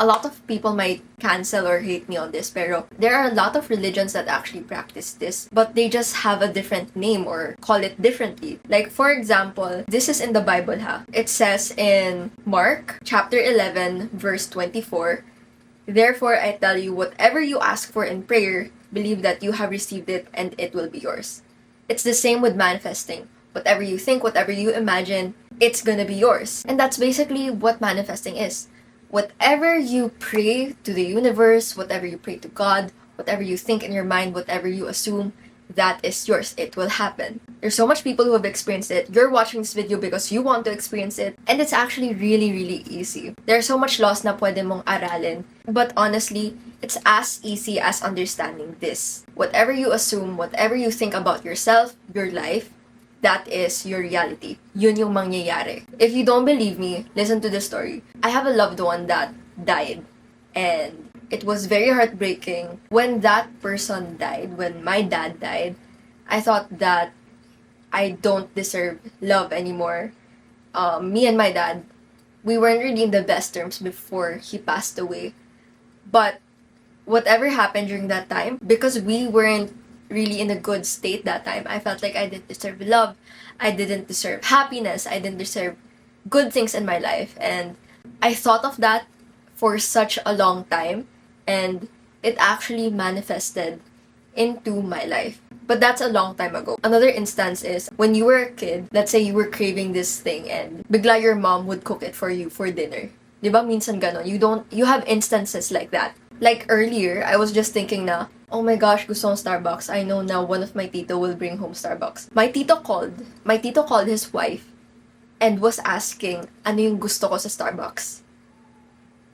a lot of people might cancel or hate me on this, pero there are a lot of religions that actually practice this, but they just have a different name or call it differently. Like, for example, this is in the Bible, ha. It says in Mark chapter 11, verse 24, "Therefore I tell you, whatever you ask for in prayer, believe that you have received it and it will be yours." It's the same with manifesting. Whatever you think, whatever you imagine, it's gonna be yours. And that's basically what manifesting is. Whatever you pray to the universe, whatever you pray to God, whatever you think in your mind, whatever you assume, that is yours. It will happen. There's so much people who have experienced it. You're watching this video because you want to experience it. And it's actually really, really easy. There's so much laws na pwede mong aralin. But honestly, it's as easy as understanding this. Whatever you assume, whatever you think about yourself, your life, that is your reality. Yun yung mangyayari. If you don't believe me, listen to the story. I have a loved one that died. And it was very heartbreaking. When that person died, when my dad died, I thought that I don't deserve love anymore. Me and my dad, we weren't really in the best terms before he passed away. But whatever happened during that time, because we weren't really in a good state that time, I felt like I didn't deserve love. I didn't deserve happiness. I didn't deserve good things in my life. And I thought of that for such a long time. And it actually manifested into my life. But that's a long time ago. Another instance is when you were a kid, let's say you were craving this thing and bigla your mom would cook it for you for dinner. Diba minsan ganon? You have instances like that. Like earlier, I was just thinking na, oh my gosh, gusto kong Starbucks. I know now one of my tito will bring home Starbucks. My tito called his wife and was asking, ano yung gusto ko sa Starbucks?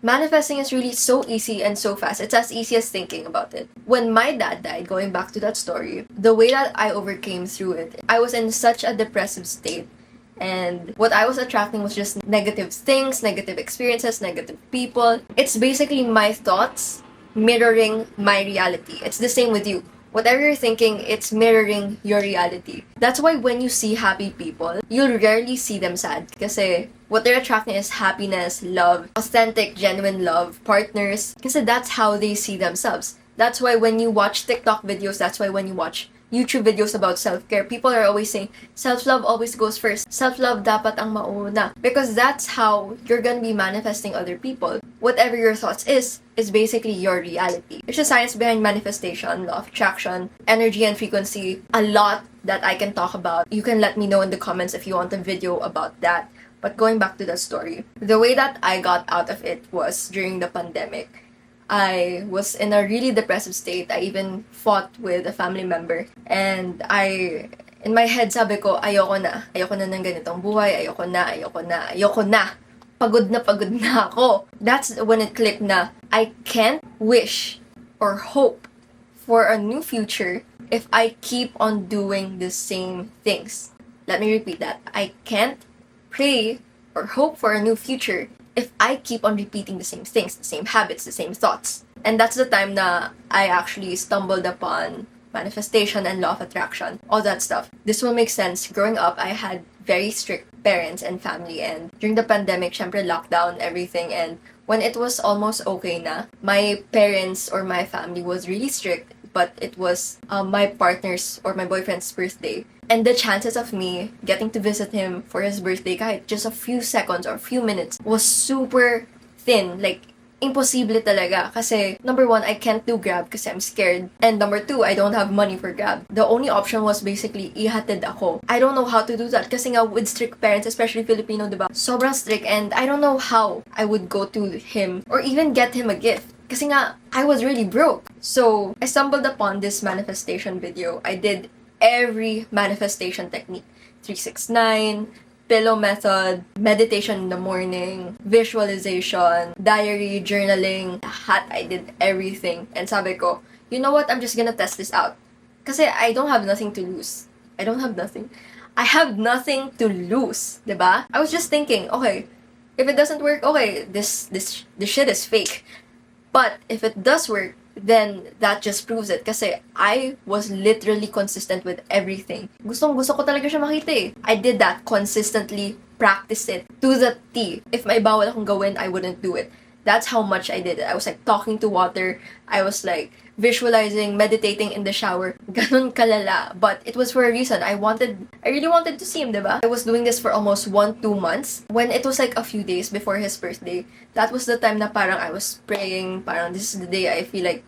Manifesting is really so easy and so fast. It's as easy as thinking about it. When my dad died, going back to that story, the way that I overcame through it, I was in such a depressive state. And what I was attracting was just negative things, negative experiences, negative people. It's basically my thoughts mirroring my reality. It's the same with you. Whatever you're thinking, it's mirroring your reality. That's why when you see happy people, you'll rarely see them sad. Kasi what they're attracting is happiness, love, authentic, genuine love, partners. Kasi that's how they see themselves. That's why when you watch TikTok videos, that's why when you watch YouTube videos about self-care, people are always saying, self-love always goes first. Self-love dapat ang mauna. Because that's how you're gonna be manifesting other people. Whatever your thoughts is basically your reality. There's a science behind manifestation, law of attraction, energy and frequency. A lot that I can talk about. You can let me know in the comments if you want a video about that. But going back to the story, the way that I got out of it was during the pandemic. I was in a really depressive state. I even fought with a family member. And in my head, sabi ko, ayoko na. Ayoko na ng ganitong buhay. Ayoko na. Pagod na ako. That's when it clicked na I can't wish or hope for a new future if I keep on doing the same things. Let me repeat that. I can't pray or hope for a new future if I keep on repeating the same things, the same habits, the same thoughts. And that's the time na I actually stumbled upon manifestation and law of attraction, all that stuff. This will make sense. Growing up, I had very strict parents and family, and during the pandemic, syempre lockdown, everything, and when it was almost okay na, my parents or my family was really strict, but it was my partner's or my boyfriend's birthday. And the chances of me getting to visit him for his birthday, kahit just a few seconds or a few minutes, was super thin. Like, imposible talaga. Kasi, number one, I can't do Grab kasi I'm scared. And number two, I don't have money for Grab. The only option was basically ihatid ako. I don't know how to do that. Kasi nga, with strict parents, especially Filipino, diba? Sobrang strict, and I don't know how I would go to him or even get him a gift. Kasi nga, I was really broke. So, I stumbled upon this manifestation video. I did every manifestation technique. 369, pillow method, meditation in the morning, visualization, diary, journaling. Lahat, I did everything. And sabi ko, you know what? I'm just gonna test this out. Kasi I don't have nothing to lose. I have nothing to lose, diba? I was just thinking, okay, if it doesn't work, okay, this shit is fake. But if it does work, then that just proves it. Kasi I was literally consistent with everything. Gusto ko talaga siya makita eh. I did that consistently, practice it to the T. If may bawal akong gawin, I wouldn't do it. That's how much I did it. I was like talking to water. I was like visualizing, meditating in the shower. Ganun kalala. But it was for a reason. I really wanted to see him, diba? I was doing this for almost 1-2 months. When it was like a few days before his birthday, that was the time na parang I was praying. Parang this is the day I feel like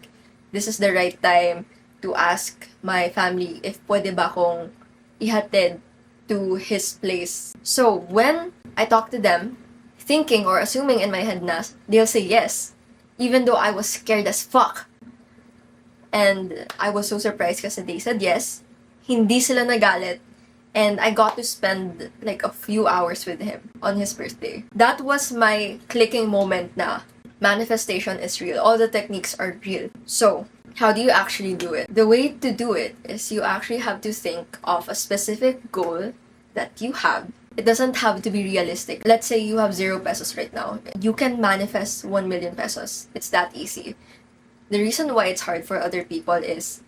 this is the right time to ask my family if pwede ba akong ihatid to his place. So, when I talked to them, thinking or assuming in my head na they'll say yes, even though I was scared as fuck. And I was so surprised kasi they said yes. Hindi sila nagalit. And I got to spend like a few hours with him on his birthday. That was my clicking moment na manifestation is real. All the techniques are real. So, how do you actually do it? The way to do it is you actually have to think of a specific goal that you have. It doesn't have to be realistic. Let's say you have 0 pesos right now. You can manifest 1 million pesos. It's that easy. The reason why it's hard for other people is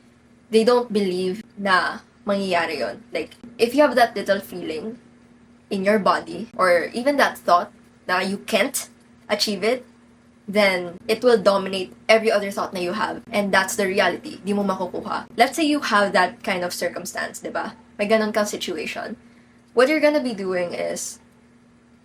they don't believe na mangyayari yon. Like, if you have that little feeling in your body or even that thought na you can't achieve it, then it will dominate every other thought na you have. And that's the reality. Di mo makukuha. Let's say you have that kind of circumstance, diba? May ganon kang situation. What you're gonna be doing is,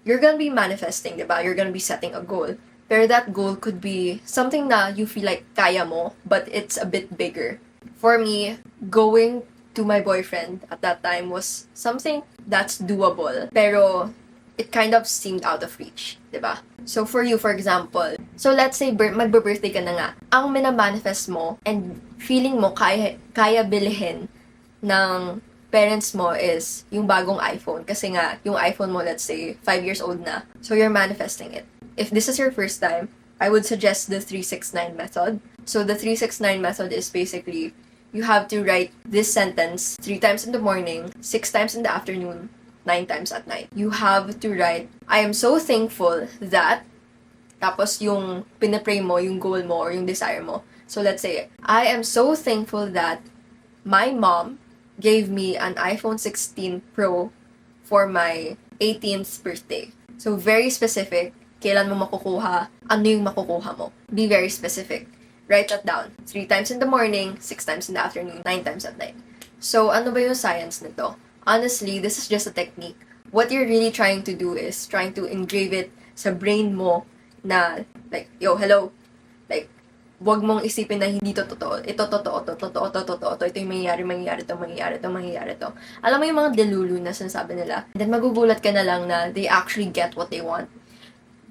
you're gonna be manifesting, diba? You're gonna be setting a goal. Pero that goal could be something na you feel like kaya mo, but it's a bit bigger. For me, going to my boyfriend at that time was something that's doable. Pero it kind of seemed out of reach, diba? So for you, for example, so let's say magbe-birthday ka na nga, ang minamanifest mo and feeling mo kaya bilihin ng parents mo is yung bagong iPhone. Kasi nga, yung iPhone mo, let's say, 5 years old na. So you're manifesting it. If this is your first time, I would suggest the 369 method. So the 369 method is basically, you have to write this sentence 3 times in the morning, 6 times in the afternoon, 9 times at night. You have to write, I am so thankful that, tapos yung pinapray mo, yung goal mo, or yung desire mo. So let's say, I am so thankful that my mom gave me an iPhone 16 Pro for my 18th birthday. So very specific, kailan mo makukuha, ano yung makukuha mo. Be very specific. Write that down. 3 times in the morning, 6 times in the afternoon, 9 times at night. So ano ba yung science nito? Honestly, this is just a technique. What you're really trying to do is trying to engrave it sa brain mo na, like, yo, hello. Like, wag mong isipin na hindi to totoo. Ito totoo, to. Ito yung mangyayari to. Alam mo yung mga delulu na sinasabi nila. And then magugulat ka na lang na they actually get what they want.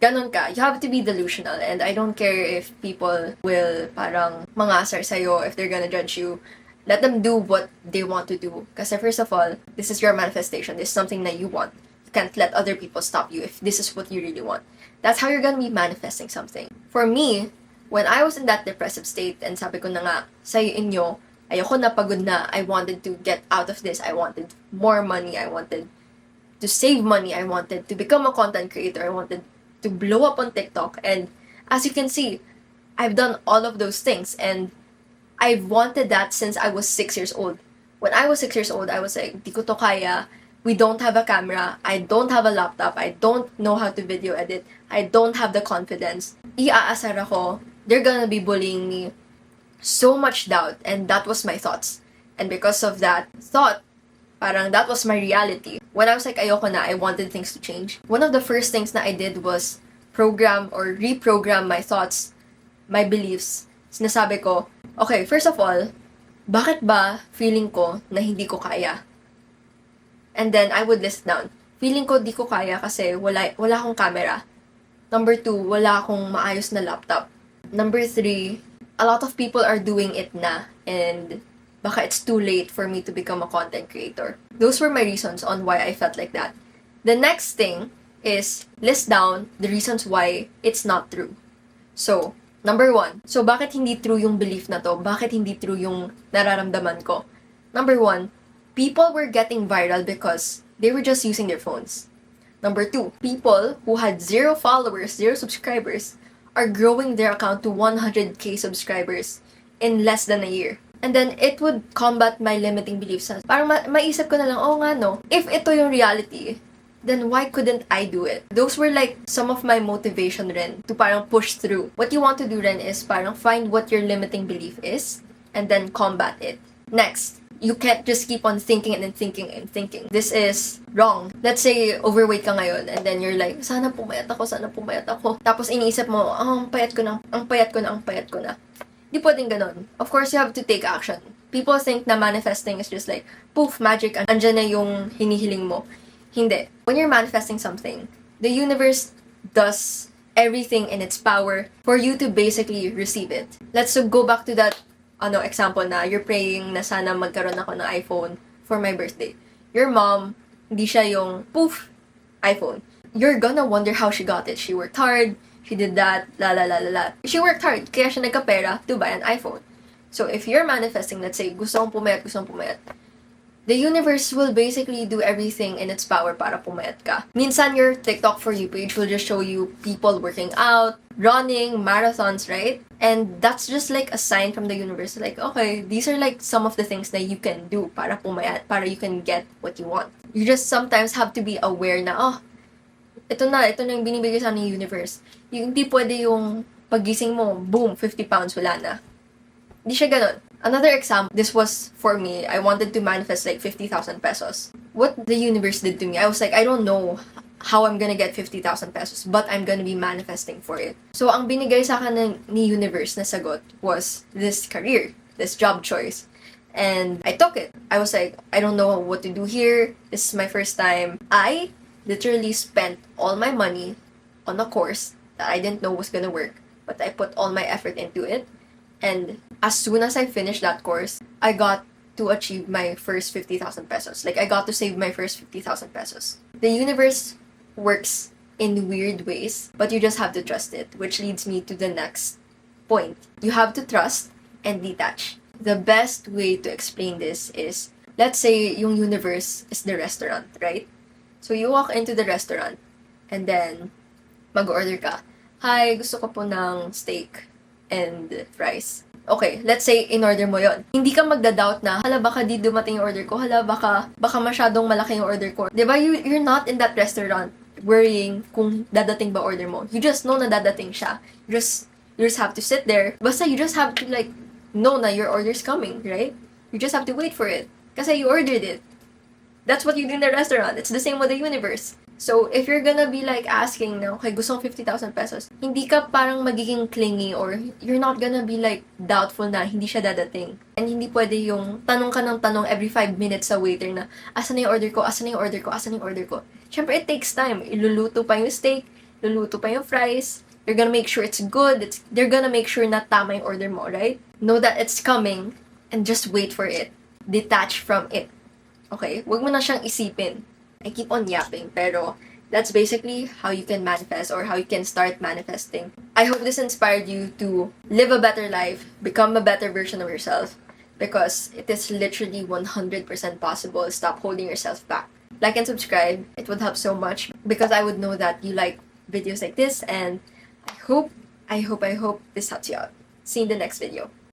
Ganon ka. You have to be delusional. And I don't care if people will parang mangasar sa'yo, if they're gonna judge you. Let them do what they want to do. Kasi first of all, this is your manifestation. This is something that you want. You can't let other people stop you if this is what you really want. That's how you're gonna be manifesting something. For me, when I was in that depressive state, and sabi ko na nga, sa inyo, ayoko na, pagod na, I wanted to get out of this. I wanted more money. I wanted to save money. I wanted to become a content creator. I wanted to blow up on TikTok. And as you can see, I've done all of those things. And I've wanted that since I was 6 years old. When I was 6 years old, I was like, di ko to kaya. We don't have a camera. I don't have a laptop. I don't know how to video edit. I don't have the confidence. Iaasar ako. They're gonna be bullying me. So much doubt. And that was my thoughts. And because of that thought, parang that was my reality. When I was like, ayoko na, I wanted things to change. One of the first things na I did was program or reprogram my thoughts, my beliefs. Sinasabi ko, okay, first of all, bakit ba feeling ko na hindi ko kaya? And then I would list down. Feeling ko di ko kaya kasi wala akong camera. Number 2, wala akong maayos na laptop. Number 3, a lot of people are doing it na and baka it's too late for me to become a content creator. Those were my reasons on why I felt like that. The next thing is list down the reasons why it's not true. So, number 1. So, bakit hindi true yung belief na to? Bakit hindi true yung nararamdaman ko? Number 1, people were getting viral because they were just using their phones. Number 2, people who had 0 followers, 0 subscribers, are growing their account to 100k subscribers in less than a year. And then, it would combat my limiting beliefs. Parang maisip ko na lang, oh nga no, if ito yung reality, then why couldn't I do it? Those were like some of my motivation rin to parang push through. What you want to do rin is parang find what your limiting belief is and then combat it. Next, you can't just keep on thinking and thinking and thinking. This is wrong. Let's say overweight ka ngayon and then you're like, sana pumayat ako, sana pumayat ako. Tapos iniisip mo, ang payat ko na, ang payat ko na, ang payat ko na. Di pwedeng ganon. Of course, you have to take action. People think na manifesting is just like, poof, magic, andyan na yung hinihiling mo. Hindi. When you're manifesting something, the universe does everything in its power for you to basically receive it. Let's go back to that example na you're praying na sana magkaroon ako ng iPhone for my birthday. Your mom, hindi siya yung poof, iPhone. You're gonna wonder how she got it. She worked hard, she did that, la la la la la. She worked hard, kaya siya nagkapera to buy an iPhone. So if you're manifesting, let's say, gusto kong pumayat, the universe will basically do everything in its power para pumayat ka. Minsan, your TikTok For You page will just show you people working out, running, marathons, right? And that's just like a sign from the universe. Like, okay, these are like some of the things that you can do para pumayat, para you can get what you want. You just sometimes have to be aware na, ito na yung binibigay sa ng universe. Hindi pwede yung pagising mo, boom, 50 pounds, wala na. Hindi siya ganun. Another example, this was for me. I wanted to manifest like 50,000 pesos. What the universe did to me, I was like, I don't know how I'm gonna get 50,000 pesos, but I'm gonna be manifesting for it. So, ang binigay sa akin ni universe na sagot was this career, this job choice. And I took it. I was like, I don't know what to do here. This is my first time. I literally spent all my money on a course that I didn't know was gonna work, but I put all my effort into it. And as soon as I finished that course, I got to achieve my first 50,000 pesos. Like, I got to save my first 50,000 pesos. The universe works in weird ways, but you just have to trust it, which leads me to the next point. You have to trust and detach. The best way to explain this is, let's say yung universe is the restaurant, right? So, you walk into the restaurant, and then, mag-order ka. Hi, gusto ko po ng steak and fries. Okay, let's say in-order mo yon. Hindi ka magda-doubt na, hala baka di dumating yung order ko, hala baka masyadong malaki yung order ko. Diba, you're not in that restaurant worrying kung dadating ba order mo. You just know na dadating siya. You just have to sit there. Basta you just have to like, know na your order's coming, right? You just have to wait for it. Kasi you ordered it. That's what you do in the restaurant. It's the same with the universe. So, if you're gonna be like asking na, okay, gusto kong 50,000 pesos, hindi ka parang magiging clingy or you're not gonna be like doubtful na hindi siya dadating. And hindi pwede yung tanong ka ng tanong every 5 minutes sa waiter na, asan na yung order ko, asan na yung order ko, asan na yung order ko. Siyempre, it takes time. Iluluto pa yung steak, iluluto pa yung fries, they're gonna make sure it's good, they're gonna make sure na tama yung order mo, right? Know that it's coming and just wait for it. Detach from it. Okay? Huwag mo na siyang isipin. I keep on yapping, pero that's basically how you can manifest or how you can start manifesting. I hope this inspired you to live a better life, become a better version of yourself, because it is literally 100% possible. Stop holding yourself back. Like and subscribe. It would help so much because I would know that you like videos like this, and I hope this helps you out. See you in the next video.